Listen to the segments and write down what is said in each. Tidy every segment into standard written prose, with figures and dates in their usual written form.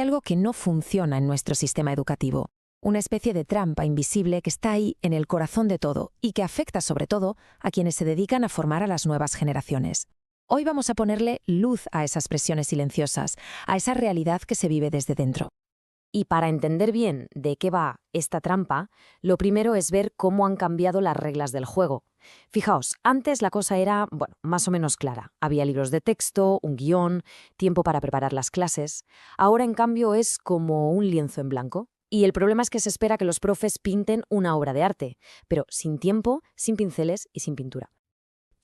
algo que no funciona en nuestro sistema educativo. Una especie de trampa invisible que está ahí en el corazón de todo y que afecta sobre todo a quienes se dedican a formar a las nuevas generaciones. Hoy vamos a ponerle luz a esas presiones silenciosas, a esa realidad que se vive desde dentro. Y para entender bien de qué va esta trampa, lo primero es ver cómo han cambiado las reglas del juego. Fijaos, antes la cosa era, más o menos clara. Había libros de texto, un guión, tiempo para preparar las clases. Ahora, en cambio, es como un lienzo en blanco. Y el problema es que se espera que los profes pinten una obra de arte, pero sin tiempo, sin pinceles y sin pintura.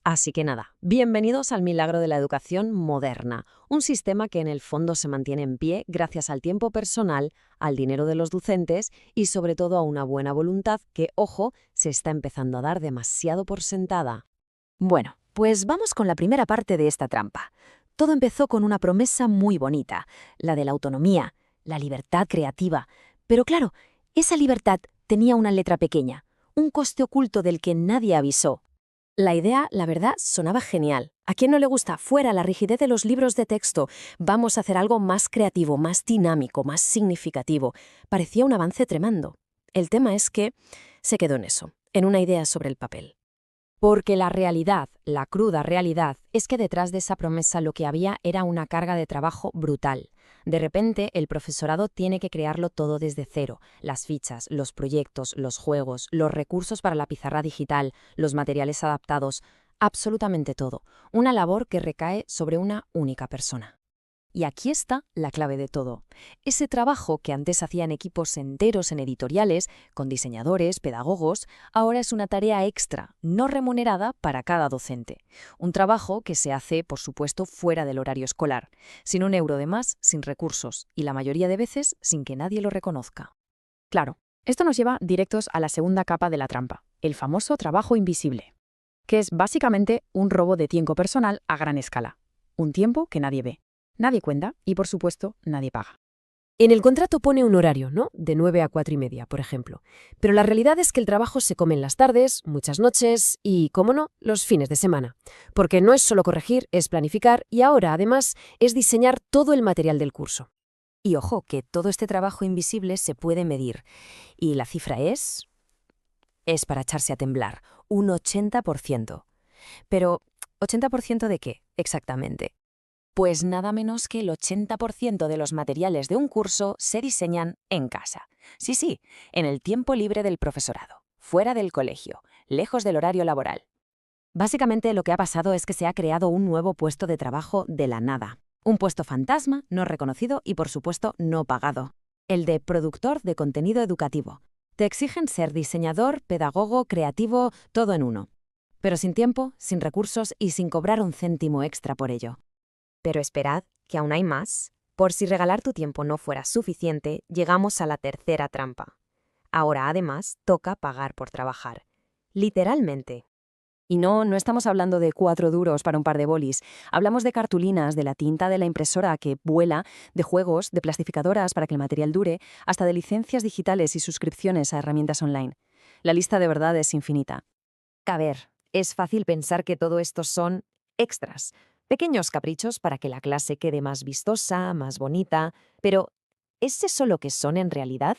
Así que nada, bienvenidos al milagro de la educación moderna, un sistema que en el fondo se mantiene en pie gracias al tiempo personal, al dinero de los docentes y sobre todo a una buena voluntad que, ojo, se está empezando a dar demasiado por sentada. Bueno, pues vamos con la primera parte de esta trampa. Todo empezó con una promesa muy bonita, la de la autonomía, la libertad creativa. Pero claro, esa libertad tenía una letra pequeña, un coste oculto del que nadie avisó. La idea, la verdad, sonaba genial. ¿A quién no le gusta? Fuera la rigidez de los libros de texto. Vamos a hacer algo más creativo, más dinámico, más significativo. Parecía un avance tremendo. El tema es que se quedó en eso, en una idea sobre el papel. Porque la realidad, la cruda realidad, es que detrás de esa promesa lo que había era una carga de trabajo brutal. De repente, el profesorado tiene que crearlo todo desde cero. Las fichas, los proyectos, los juegos, los recursos para la pizarra digital, los materiales adaptados, absolutamente todo. Una labor que recae sobre una única persona. Y aquí está la clave de todo. Ese trabajo que antes hacían equipos enteros en editoriales, con diseñadores, pedagogos, ahora es una tarea extra, no remunerada para cada docente. Un trabajo que se hace, por supuesto, fuera del horario escolar, sin un euro de más, sin recursos, y la mayoría de veces sin que nadie lo reconozca. Claro, esto nos lleva directos a la segunda capa de la trampa, el famoso trabajo invisible, que es básicamente un robo de tiempo personal a gran escala. Un tiempo que nadie ve. Nadie cuenta y, por supuesto, nadie paga. En el contrato pone un horario, ¿no? De 9 a 4:30, por ejemplo. Pero la realidad es que el trabajo se come en las tardes, muchas noches y, cómo no, los fines de semana. Porque no es solo corregir, es planificar y ahora, además, es diseñar todo el material del curso. Y ojo, que todo este trabajo invisible se puede medir. Y la cifra es para echarse a temblar, un 80%. Pero, ¿80% de qué exactamente? Pues nada menos que el 80% de los materiales de un curso se diseñan en casa. Sí, en el tiempo libre del profesorado, fuera del colegio, lejos del horario laboral. Básicamente lo que ha pasado es que se ha creado un nuevo puesto de trabajo de la nada. Un puesto fantasma, no reconocido y, por supuesto, no pagado. El de productor de contenido educativo. Te exigen ser diseñador, pedagogo, creativo, todo en uno. Pero sin tiempo, sin recursos y sin cobrar un céntimo extra por ello. Pero esperad, que aún hay más. Por si regalar tu tiempo no fuera suficiente, llegamos a la tercera trampa. Ahora, además, toca pagar por trabajar. Literalmente. Y no estamos hablando de 4 duros para un par de bolis. Hablamos de cartulinas, de la tinta de la impresora que vuela, de juegos, de plastificadoras para que el material dure, hasta de licencias digitales y suscripciones a herramientas online. La lista de verdad es infinita. A ver, es fácil pensar que todo esto son extras. Pequeños caprichos para que la clase quede más vistosa, más bonita, pero ¿es eso lo que son en realidad?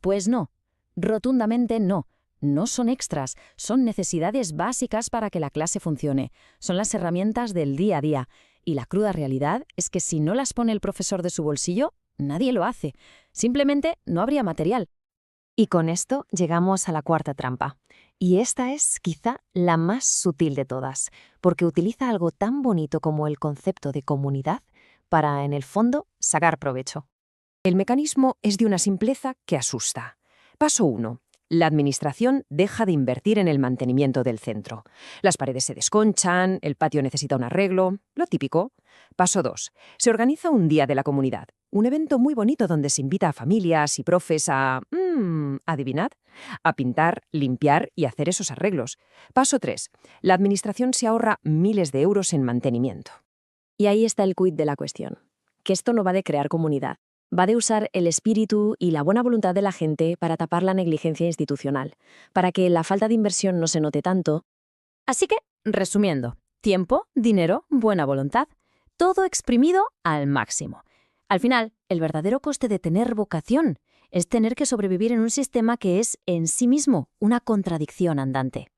Pues no, rotundamente no. No son extras, son necesidades básicas para que la clase funcione. Son las herramientas del día a día. Y la cruda realidad es que si no las pone el profesor de su bolsillo, nadie lo hace. Simplemente no habría material. Y con esto llegamos a la cuarta trampa. Y esta es quizá la más sutil de todas, porque utiliza algo tan bonito como el concepto de comunidad para, en el fondo, sacar provecho. El mecanismo es de una simpleza que asusta. Paso 1. La administración deja de invertir en el mantenimiento del centro. Las paredes se desconchan, el patio necesita un arreglo, lo típico. Paso 2. Se organiza un día de la comunidad, un evento muy bonito donde se invita a familias y profes a... adivinad, a pintar, limpiar y hacer esos arreglos. Paso 3. La administración se ahorra miles de euros en mantenimiento. Y ahí está el quid de la cuestión, que esto no va de crear comunidad. Va de usar el espíritu y la buena voluntad de la gente para tapar la negligencia institucional, para que la falta de inversión no se note tanto. Así que, resumiendo, tiempo, dinero, buena voluntad, todo exprimido al máximo. Al final, el verdadero coste de tener vocación es tener que sobrevivir en un sistema que es en sí mismo una contradicción andante.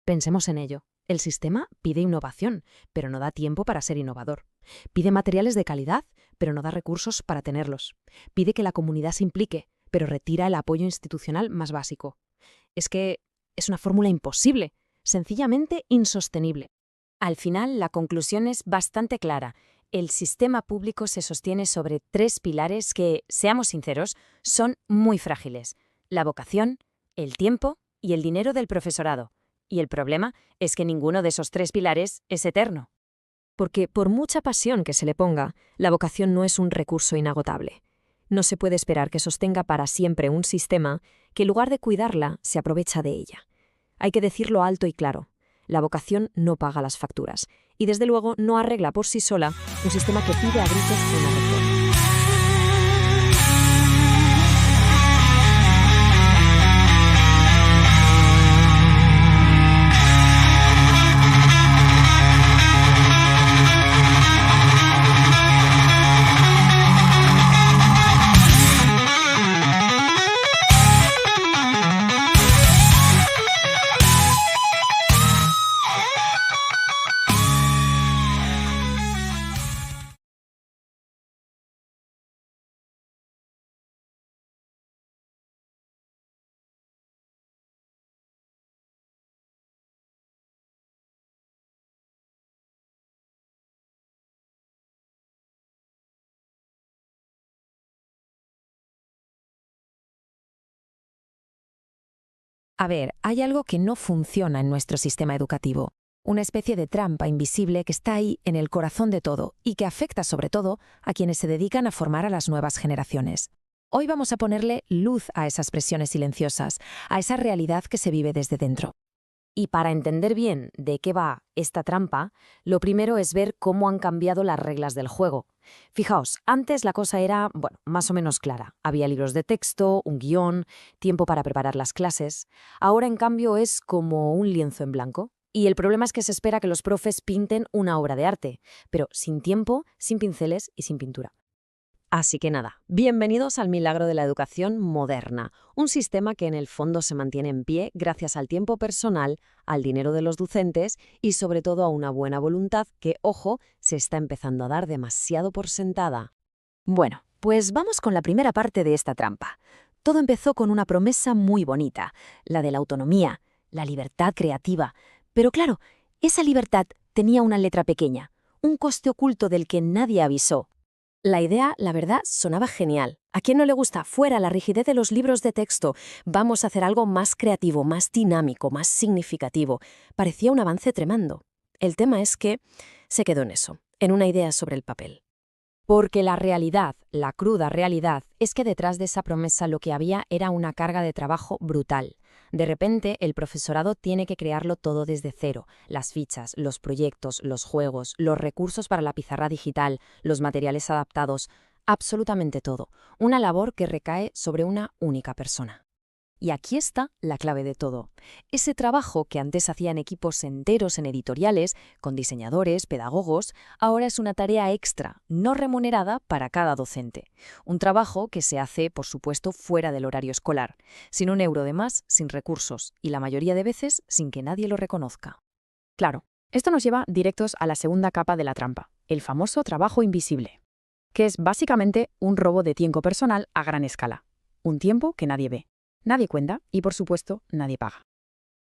Pensemos en ello. El sistema pide innovación, pero no da tiempo para ser innovador. Pide materiales de calidad, pero no da recursos para tenerlos. Pide que la comunidad se implique, pero retira el apoyo institucional más básico. Es que es una fórmula imposible, sencillamente insostenible. Al final, la conclusión es bastante clara. El sistema público se sostiene sobre 3 pilares que, seamos sinceros, son muy frágiles: la vocación, el tiempo y el dinero del profesorado. Y el problema es que ninguno de esos 3 pilares es eterno. Porque por mucha pasión que se le ponga, la vocación no es un recurso inagotable. No se puede esperar que sostenga para siempre un sistema que en lugar de cuidarla, se aprovecha de ella. Hay que decirlo alto y claro. La vocación no paga las facturas y desde luego no arregla por sí sola un sistema que pide a gritos una reforma. A ver, hay algo que no funciona en nuestro sistema educativo. Una especie de trampa invisible que está ahí en el corazón de todo y que afecta sobre todo a quienes se dedican a formar a las nuevas generaciones. Hoy vamos a ponerle luz a esas presiones silenciosas, a esa realidad que se vive desde dentro. Y para entender bien de qué va esta trampa, lo primero es ver cómo han cambiado las reglas del juego. Fijaos, antes la cosa era, más o menos clara. Había libros de texto, un guión, tiempo para preparar las clases. Ahora, en cambio, es como un lienzo en blanco. Y el problema es que se espera que los profes pinten una obra de arte, pero sin tiempo, sin pinceles y sin pintura. Así que nada, bienvenidos al milagro de la educación moderna, un sistema que en el fondo se mantiene en pie gracias al tiempo personal, al dinero de los docentes y sobre todo a una buena voluntad que, ojo, se está empezando a dar demasiado por sentada. Bueno, pues vamos con la primera parte de esta trampa. Todo empezó con una promesa muy bonita, la de la autonomía, la libertad creativa. Pero claro, esa libertad tenía una letra pequeña, un coste oculto del que nadie avisó. La idea, la verdad, sonaba genial. ¿A quién no le gusta? Fuera la rigidez de los libros de texto. Vamos a hacer algo más creativo, más dinámico, más significativo. Parecía un avance tremendo. El tema es que se quedó en eso, en una idea sobre el papel. Porque la realidad, la cruda realidad, es que detrás de esa promesa lo que había era una carga de trabajo brutal. De repente, el profesorado tiene que crearlo todo desde cero. Las fichas, los proyectos, los juegos, los recursos para la pizarra digital, los materiales adaptados, absolutamente todo. Una labor que recae sobre una única persona. Y aquí está la clave de todo. Ese trabajo que antes hacían equipos enteros en editoriales, con diseñadores, pedagogos, ahora es una tarea extra, no remunerada para cada docente. Un trabajo que se hace, por supuesto, fuera del horario escolar, sin un euro de más, sin recursos, y la mayoría de veces sin que nadie lo reconozca. Claro, esto nos lleva directos a la segunda capa de la trampa, el famoso trabajo invisible, que es básicamente un robo de tiempo personal a gran escala. Un tiempo que nadie ve. Nadie cuenta y, por supuesto, nadie paga.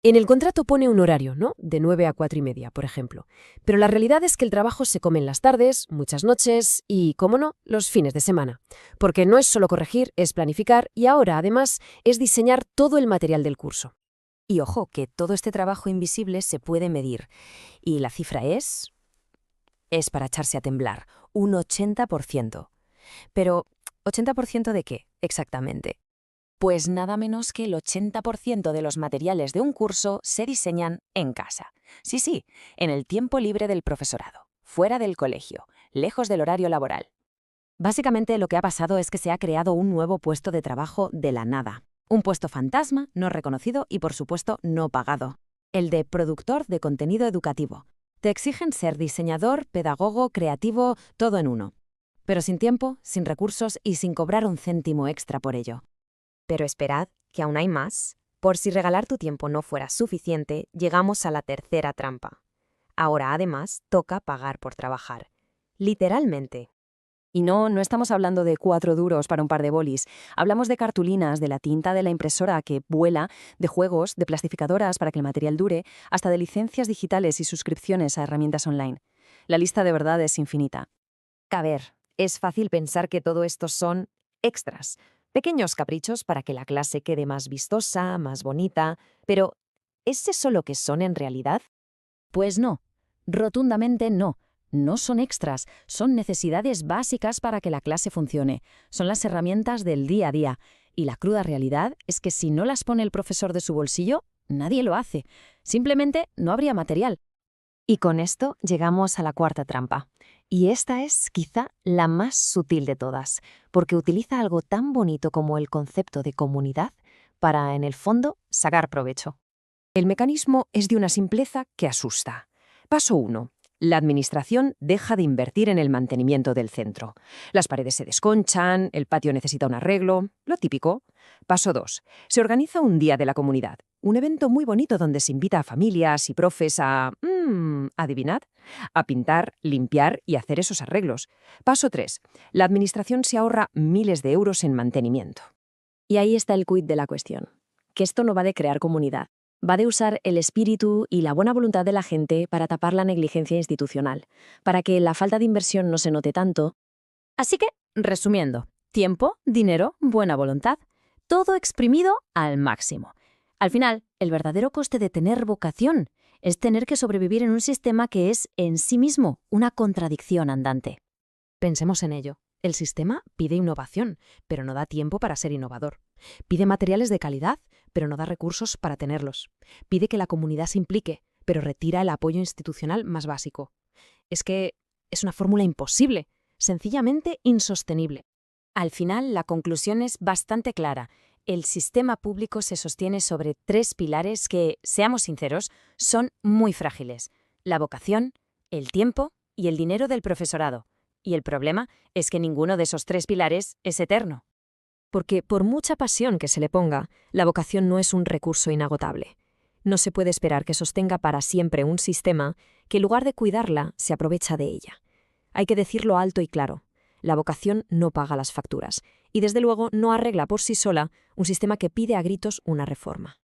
En el contrato pone un horario, ¿no? De 9 a 4:30, por ejemplo. Pero la realidad es que el trabajo se come en las tardes, muchas noches y, cómo no, los fines de semana. Porque no es solo corregir, es planificar y ahora, además, es diseñar todo el material del curso. Y ojo, que todo este trabajo invisible se puede medir. Y la cifra es para echarse a temblar, un 80%. Pero, ¿80% de qué exactamente? Pues nada menos que el 80% de los materiales de un curso se diseñan en casa. Sí, en el tiempo libre del profesorado, fuera del colegio, lejos del horario laboral. Básicamente lo que ha pasado es que se ha creado un nuevo puesto de trabajo de la nada. Un puesto fantasma, no reconocido y por supuesto no pagado. El de productor de contenido educativo. Te exigen ser diseñador, pedagogo, creativo, todo en uno. pero sin tiempo, sin recursos y sin cobrar un céntimo extra por ello. Pero esperad, que aún hay más. Por si regalar tu tiempo no fuera suficiente, llegamos a la tercera trampa. Ahora, además, toca pagar por trabajar. Literalmente. Y no estamos hablando de 4 duros para un par de bolis. Hablamos de cartulinas, de la tinta de la impresora que vuela, de juegos, de plastificadoras para que el material dure, hasta de licencias digitales y suscripciones a herramientas online. La lista de verdad es infinita. A ver, es fácil pensar que todo esto son extras, pequeños caprichos para que la clase quede más vistosa, más bonita, pero ¿es eso lo que son en realidad? Pues no, rotundamente no. No son extras, son necesidades básicas para que la clase funcione. Son las herramientas del día a día. Y la cruda realidad es que si no las pone el profesor de su bolsillo, nadie lo hace. Simplemente no habría material. Y con esto llegamos a la cuarta trampa. Y esta es quizá la más sutil de todas, porque utiliza algo tan bonito como el concepto de comunidad para, en el fondo, sacar provecho. El mecanismo es de una simpleza que asusta. Paso 1. La administración deja de invertir en el mantenimiento del centro. Las paredes se desconchan, el patio necesita un arreglo, lo típico. Paso 2. Se organiza un día de la comunidad, un evento muy bonito donde se invita a familias y profes a... adivinad, a pintar, limpiar y hacer esos arreglos. Paso 3. La administración se ahorra miles de euros en mantenimiento. Y ahí está el quid de la cuestión, que esto no va de crear comunidad. Va de usar el espíritu y la buena voluntad de la gente para tapar la negligencia institucional, para que la falta de inversión no se note tanto. Así que, resumiendo, tiempo, dinero, buena voluntad, todo exprimido al máximo. Al final, el verdadero coste de tener vocación es tener que sobrevivir en un sistema que es, en sí mismo, una contradicción andante. Pensemos en ello. El sistema pide innovación, pero no da tiempo para ser innovador. Pide materiales de calidad, pero no da recursos para tenerlos. Pide que la comunidad se implique, pero retira el apoyo institucional más básico. Es que es una fórmula imposible, sencillamente insostenible. Al final, la conclusión es bastante clara. El sistema público se sostiene sobre 3 pilares que, seamos sinceros, son muy frágiles: la vocación, el tiempo y el dinero del profesorado. Y el problema es que ninguno de esos 3 pilares es eterno. Porque por mucha pasión que se le ponga, la vocación no es un recurso inagotable. No se puede esperar que sostenga para siempre un sistema que, en lugar de cuidarla, se aprovecha de ella. Hay que decirlo alto y claro. La vocación no paga las facturas y, desde luego, no arregla por sí sola un sistema que pide a gritos una reforma.